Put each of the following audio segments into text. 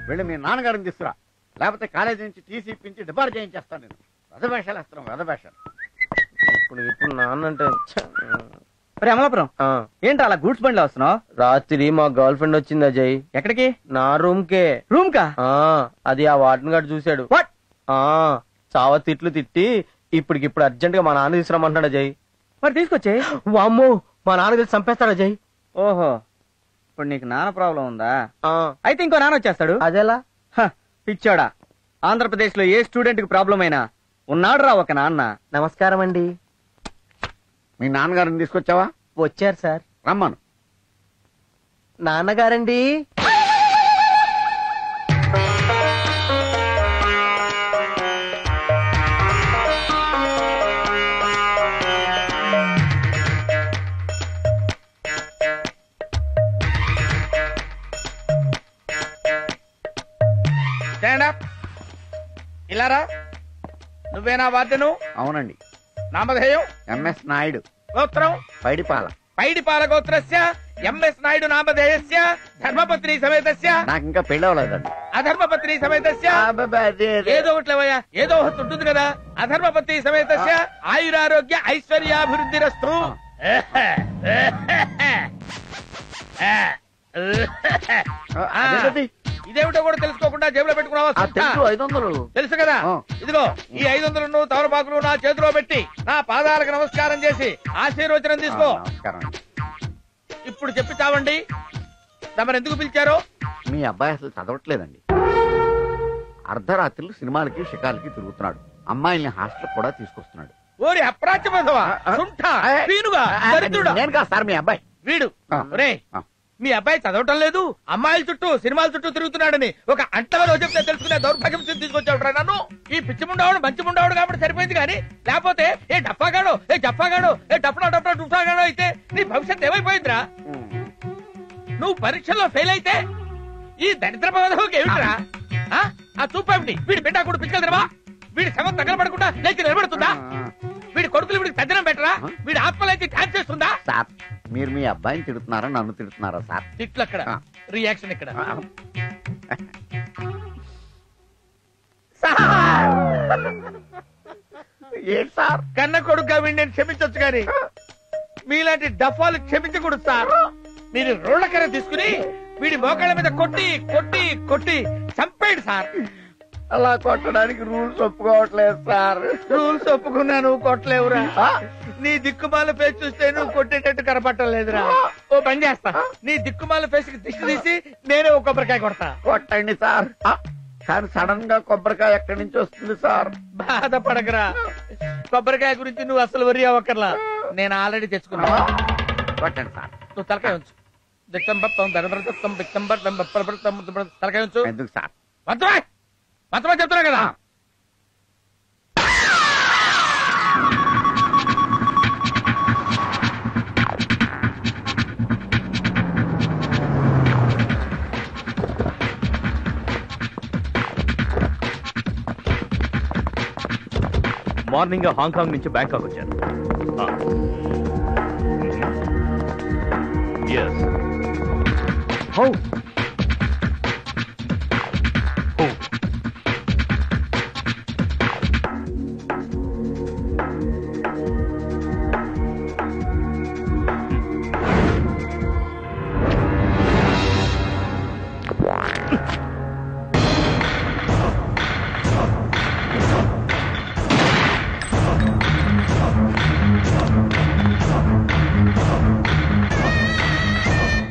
వెళ్ళి మీ నాన్నగారిని తీసుకురా, లేకపోతే కాలేజీ నుంచి టీసీ ఇప్పించి డిపార్ట్ చేయించేస్తాను. నేను వెధవేషాలు వేస్తున్నాం, వెధవేషాలు. ఇప్పుడు నాన్న అంటే అమలాపురం ఏంటి అలా గూడ్స్ బండిలో వస్తున్నావు? రాత్రి మా గర్ల్ ఫ్రెండ్ వచ్చింది అజయ్. ఎక్కడికి? నా రూమ్ కే. రూమ్ కా? అది ఆ వార్డెన్ గార్డ్ చూశాడు. చావ తిట్లు తిట్టి ఇప్పటికిప్పుడు అర్జెంట్ గా మా నాన్న తీసుకురమ్మంటున్నాడు అజయ్. మరి తీసుకొచ్చే. వామ్మో, మా నాన్న తెలిసి చంపేస్తాడు అజయ్. ఓహో, ఇప్పుడు నీకు నాన్న ప్రాబ్లం ఉందా? అయితే ఇంకో నాన్న వచ్చేస్తాడు. అదేలా? పిచ్చోడా, ఆంధ్రప్రదేశ్ లో ఏ స్టూడెంట్ కి ప్రాబ్లం అయినా ఉన్నాడు రా ఒక నాన్న. నమస్కారం అండి. మీ నాన్నగారిని తీసుకొచ్చావా? వచ్చారు సార్. రమ్మను. నాన్నగారండి. ఇలారా, నువ్వేనా వాద్యను? అవునండి. నామధేయం? ఎంఎస్ నాయుడు. గోత్రం? పైడిపాల. పైడిపాల గోత్రస్య ఎంఎస్ నాయుడు నామధేయస్య ధర్మపత్ని సమేతస్య. నాకు ఇంకా పెళ్లి అవ్వలేదండి. అధర్మపత్ని సమేతస్య. ఏదో ఒకట్లేవయ్యా, ఏదో ఒకటి ఉంటుంది కదా. అధర్మపత్ని సమేతస్య ఆయురారోగ్య ఐశ్వర్యాభివృద్ధిరస్తు. ఇదేమిటో కూడా తెలుసుకోకుండా జేబులో పెట్టుకున్నావా? 500 తెలుసు కదా. ఇదిగో ఈ 500 తమలపాకులు నా చేతిలో పెట్టి నా పాదాలకు నమస్కారం చేసి ఆశీర్వచనం తీసుకో. ఇప్పుడు చెప్పి చావండి, తమరు ఎందుకు పిలిచారో? మీ అబ్బాయి అసలు చదవట్లేదండి. అర్ధరాత్రులు సినిమాలకి షికార్లకి తిరుగుతున్నాడు. అమ్మాయిల్ని హాస్టల్ కూడా తీసుకొస్తున్నాడు. ఓరి అప్రాచ్యమధవా, సుంఠా, పీనుగా, దరిద్రుడా. నేను కాదు సార్, మీ అబ్బాయి. వీడు రే, మీ అబ్బాయి చదవటం లేదు, అమ్మాయిల చుట్టూ సినిమాల చుట్టూ తిరుగుతున్నాడని ఒక అంటలో చెప్తే తెలుసుకునే దౌర్భాగ్యం తీసుకొచ్చాడు నన్ను. ఈ పిచ్చి ముండావుడు మంచి ముండావుడు కాబట్టి సరిపోయింది, కానీ లేకపోతే ఏ డప్పాగాడో, ఏ జప్పాగాడో, ఏ డప్పడా డప్పడా డుఫాగాడో అయితే నీ భవిష్యత్ ఏమైపోయిందిరా? నువ్వు పరీక్షల్లో ఫెయిల్ అయితే ఈ దరిద్ర పదవికి ఏమిట్రా? ఆ చూపేమిటి? వీడి బిడ్డ కూడా పిచ్చలదిరవా? వీడి శవం తగలబడకుండా లేచి నిలబడుతుందా? వీడి కొడుకులు వీడికి తద్దనం పెట్టరా? వీడి ఆత్మలైతే ఛాన్స్ చేస్తుందా? సార్, మీరు మీ అబ్బాయిని తిడుతున్నారా, నన్ను తిడుతున్నారా సార్? తిట్లు అక్కడ, రియాక్షన్ ఇక్కడ. ఏంటి సార్? కన్న కొడుకుగా వీడిని నేను క్షమించొచ్చు కానీ మీలాంటి డఫాలు క్షమించకూడదు సార్. మీరు రోళ్లకర తీసుకుని వీడి మోకాళ్ళ మీద కొట్టి కొట్టి కొట్టి చంపేయండి సార్. అలా కొట్టడానికి రూల్స్ ఒప్పుకోవట్లేదు సార్. రూల్స్ ఒప్పుకున్నా నువ్వు కొట్టలేవురా. నీ దిక్కుమాల ఫేస్ చూస్తే నువ్వు కొట్టేటట్టు కనపట్టలేదురా. ఓ పని చేస్తా, నీ దిక్కుమాల ఫేస్ కి దిష్టి తీసి నేనే ఒక కొబ్బరికాయ కొడతా. కొట్టండి సార్. కానీ సడన్ గా కొబ్బరికాయ ఎక్కడి నుంచి వస్తుంది సార్? బాధపడకరా, కొబ్బరికాయ గురించి నువ్వు అసలు వరి అవ్వక్కర్లా, నేను ఆల్రెడీ తెచ్చుకున్నా. కొట్టండి సార్. నువ్వు తలకాయ ఉంచు. తలకాయ ఉంచు. ఎందుకు సార్? మొత్తమా చెప్తున్నా కదా. మార్నింగ్ హాంకాంగ్ నుంచి బ్యాంకాక్ వచ్చాను.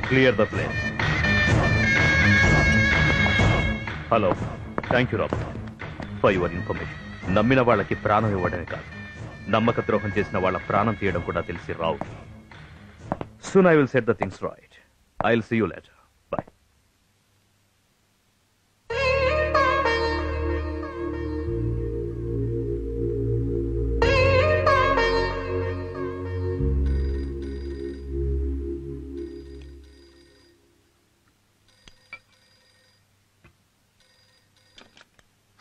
Clear the place. Hello, thank you Robert for your information. నమ్మిన వాళ్ళకి ప్రాణం ఇవ్వడమే కాదు, నమ్మక ద్రోహం చేసిన వాళ్ళ ప్రాణం తీయడం కూడా తెలిసి రావు. Soon I will set the things right. I will see you later. Bye.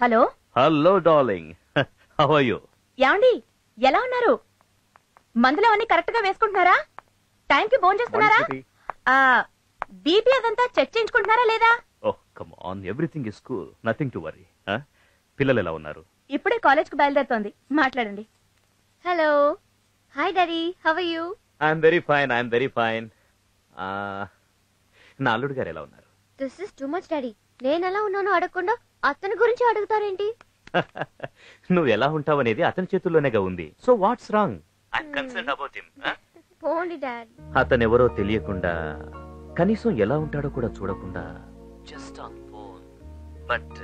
Hello. Hello darling, how are you? యాండి, ఎలా ఉన్నారు? మందులు అన్ని కరెక్ట్ గా వేసుకుంటున్నారా? టైం కి భోజనం చేస్తున్నారా? బీపీ అదంతా చెక్ చేయించుకుంటున్నారా లేదా? Oh, come on, everything is cool, nothing to worry. పిల్లలు ఎలా ఉన్నారు? ఇప్పుడే కాలేజ్ కు బయలుదేరుతోంది. మాట్లాడండి. Hello, hi daddy, how are you? I'm very fine, I'm very fine. నా అల్లుడు గారు ఎలా ఉన్నారు? This is too much daddy. నేను ఎలా ఉన్నానో అడగకుండా అతని గురించి అడుగుతారేంటి? నువ్వు ఎలా ఉంటావు అనేది అతని చేతుల్లోనేగా ఉంది. So what's wrong? I'm concerned about him. పోండి డాడ్. అతనెవరో తెలియకుండా, కనీసం ఎలా ఉంటాడో కూడా చూడకుండా, just on phone. But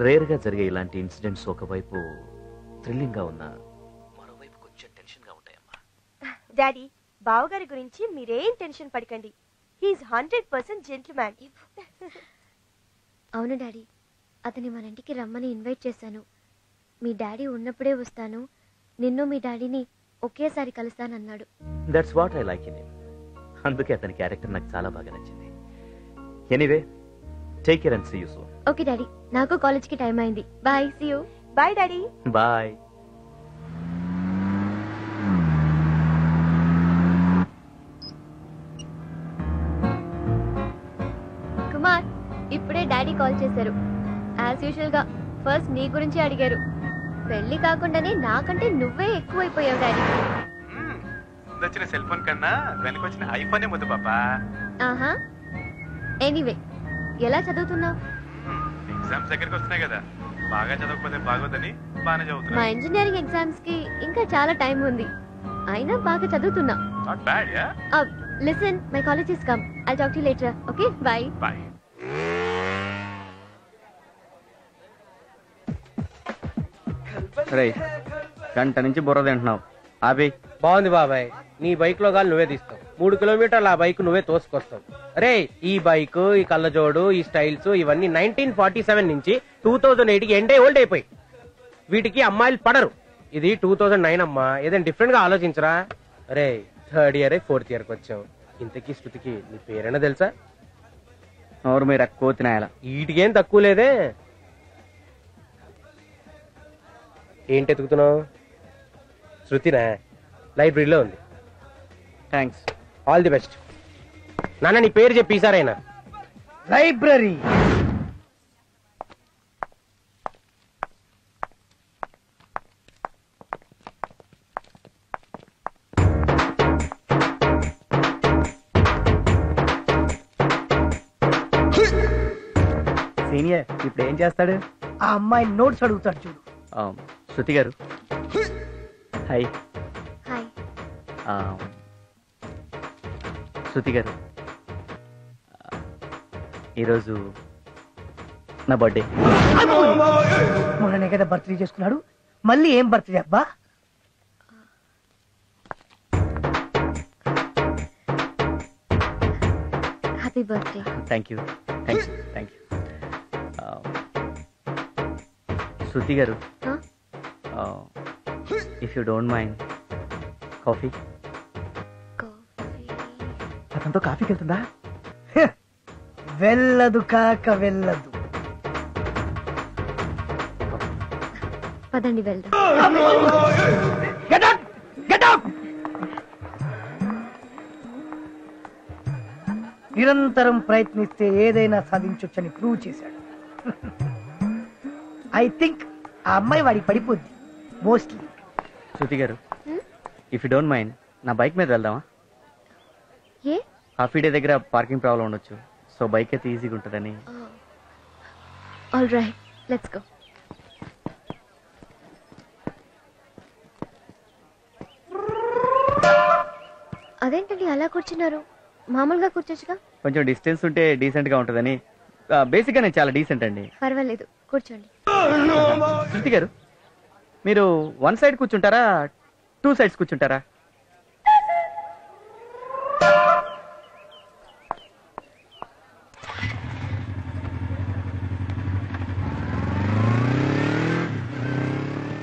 rare గా జరిగే ఇలాంటి ఇన్సిడెంట్స్ ఒకవైపు థ్రిల్లింగ్ గా ఉన్నా, మరోవైపు కొంచెం టెన్షన్ గా ఉంటాయమ్మా. డాడీ, బావగారి గురించి మీరేం టెన్షన్ పడకండి. He's 100% gentleman. అవును డాడీ, అతని మన ఇంటికి రమ్మని ఇన్వైట్ చేశాను. మీ డాడీ ఉన్నప్పుడే వస్తాను, నిన్ను మీ డాడీని ఒకేసారి కలుస్తానన్నాడు. That's what I like in him. అందుకే అతని క్యారెక్టర్ నాకు చాలా బాగా నచ్చింది. Anyway, take care and see you soon. Okay daddy, నాకు కాలేజ్కి టైం అయింది. Bye, see you. Bye daddy. Bye. Kumar, ఇప్పుడే డాడీ కాల్ చేశారు. యాజ్ యూజువల్ గా ఫస్ట్ నీ గురించి అడిగారు. పెళ్లి కాకుండానే నాకంటే నువ్వే ఎక్కువైపోయావు డాడీ. వచ్చిన సెల్ ఫోన్ కన్నా వెనకొచ్చిన ఐఫోనే ముద్దు పాపా. ఆహా, ఎనీవే, ఎలా చదువుతున్నావు? ఎగ్జామ్స్ దగ్గరికి వస్తున్నాయి కదా, బాగా చదవకపోతే బాగోదని బాగానే మా చదువుతున్నా. ఇంజనీరింగ్ ఎగ్జామ్స్ కి ఇంకా చాలా టైం ఉంది, అయినా బాగా చదువుతున్నా. Not bad. Yeah, listen, my college is come. I talk to you later. Okay, bye. Bye. రేయ్, గంట నుంచి బుర్ర తింటున్నావు. ఆపి. బాగుంది బాబాయ్, నీ బైక్ లో గాలి నువ్వే తీస్తావు. 3 కిలోమీటర్ల ఆ బైక్ నువ్వే తోసుకొస్తావు. అరే, ఈ బైక్, ఈ కళ్ళజోడు, ఈ స్టైల్స్ ఇవన్నీ 1947 నుంచి 2008 కి ఎండే ఓల్డ్ అయిపోయి. వీటికి అమ్మాయిలు పడరు. ఇది 2009 అమ్మా, ఏదైనా డిఫరెంట్ గా ఆలోచించరా. అరే, 3rd ఇయర్ 4th ఇయర్ కి వచ్చావు. ఇంతకీ శృతికి నీ పేరైనా తెలుసా? నోరు మీరు ఎక్కువ తినాయాల. వీటికేం తక్కువ లేదే. ఏంటి ఎతుకుతున్నావు? శృతినా? లైబ్రరీలో ఉంది. థ్యాంక్స్. All the best. నాన్న, నీ పేరు చెప్పి ఈసారైనా. లైబ్రరీ. సీనియర్ ఇప్పుడు ఏం చేస్తాడు? ఆ అమ్మాయి నోట్స్ అడుగుతాడు చూడు. శృతి గారు, హాయ్. హాయ్. శృతి గారు, ఈరోజు నా బర్త్డే. మొన్ననే కదా బర్త్డే చేసుకున్నాడు, మళ్ళీ ఏం బర్త్డే అబ్బా? Happy birthday. Thank you. Shruti గారు, if you don't mind, coffee. అతనితో కాఫీకి వెళ్తుందా? వెళ్ళదు కాక వెళ్ళదు. పదండి వెళ్దాం. నిరంతరం ప్రయత్నిస్తే ఏదైనా సాధించొచ్చని ప్రూవ్ చేశాడు. ఐ థింక్ ఆ అమ్మాయి వాడికి పడిపోద్ది మోస్ట్లీ. శృతి గారు, ఇఫ్ యూ డోంట్ మైండ్, నా బైక్ మీద వెళ్దామా? ఏ? హాఫీ డే దగ్గర పార్కింగ్ ప్రాబ్లం ఉండొచ్చు, సో బైక్ అయితే ఈజీగా ఉంటుందని. All right, let's go. అదేంటండి అలా కూర్చున్నారు? మామూలుగా కూర్చోచ్చుగా. కొంచెం డిస్టెన్స్ ఉంటే డీసెంట్ గా ఉంటుందని. బేసిక్ గా నేను చాలా డీసెంట్ అండి. పర్వాలేదు, కూర్చోండి. శృతి గారు, మీరు 1 సైడ్ కూర్చుంటారా, 2 సైడ్స్ కూర్చుంటారా?